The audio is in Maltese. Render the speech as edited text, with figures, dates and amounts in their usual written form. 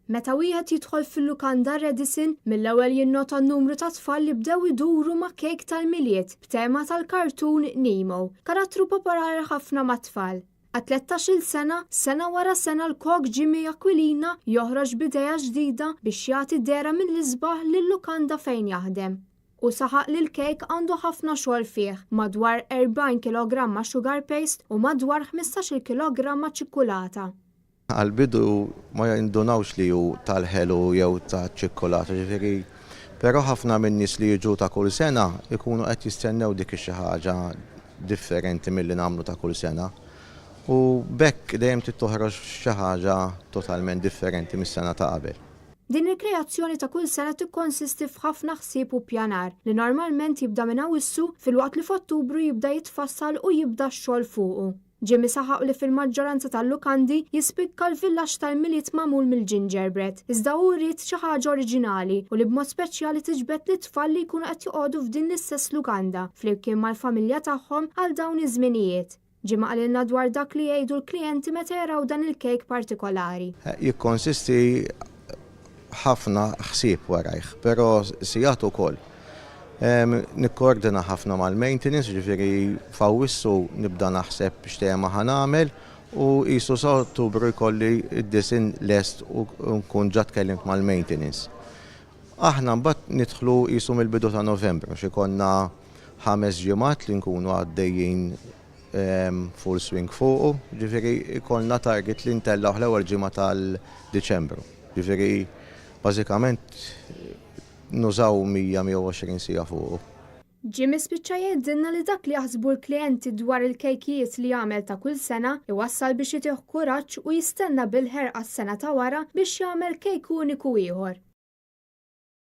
Meta wieħed jidħol fil-lukanda Radisson, mill-ewwel jinnota numru ta' tfal li bdew iduru ma' kejk tal-Milied b'tema tal-cartoon Nemo, karattru popolari ħafna mat-tfal. Għat 13-il sena wara sena l-kok Jimmy Aquilina joħroġ b'idea ġdida biex jagħti dera mill-isbaħ lill-lukanda fejn jaħdem. U saħaq li l-kejk għandu ħafna xogħol fih, madwar 40 kg sugar paste u madwar 15 kg ċikkulata. Għal-bidu ma jindunawx li ju tal-ħelu jew ta' ċikkolata, ġifieri, però ħafna minn nies li jiġu ta' kull sena ikunu qed jistennew dik xi ħaġa differenti milli nagħmlu ta' kull sena. U bekk dejjem titoħroġ xi ħaġa totalment differenti mis-sena ta' qabel. Din il-kreazzjoni ta' kull sena tikkonsisti f'ħafna ħsieb u pjanar li normalment jibda minn Awwissu filwaqt li f'Ottubru jibda jitfassal u jibda x-xogħol fuqu. Jimmy saħaq li fil-maġġoranza tal-lukandi jispikka l-villaġġ tal-Milied magħmul mill-gingerbread, iżda hu jrid xi ħaġa oriġinali u li b'mod speċjali tiġbed lit-tfal li jkunu qed joqogħdu f'din l-istess lukanda flimkien mal-familja tagħhom għal dawn iż-żminijiet. Jimmy qalilna dwar dak li jgħidu l-klijenti meta jaraw dan il-kejk partikolari. Jikkonsisti ħafna ħsieb warajh, però sigħat ukoll. Nikkoordina ħafna mal-maintenance, ġifieri f'Awwissu nibda naħseb x'tema ħanamel u qisu sa Ottubru jkolli d-disin lest u nkun ġa tkellimt mal-maintenance. Aħna mbagħad nidħlu qisu mill-bidu ta' Novembru xi konna 5 ġimgħat li nkunu għaddejjin full swing fuqu, ġifieri ikollna target li ntellaw l-ewwel ġimgħa tal-Diċembru. Ġifieri bażikament nużaw 100-120 sija fuqu. Jimmy spiċċa jgħidilna li dak li jaħsbu l-klijenti dwar il-kejkijiet li jagħmel ta' kull sena iwassal biex jitieħ kuraġġ u jistenna bil-ħerqa s-sena ta' wara biex jagħmel kejk uniku ieħor.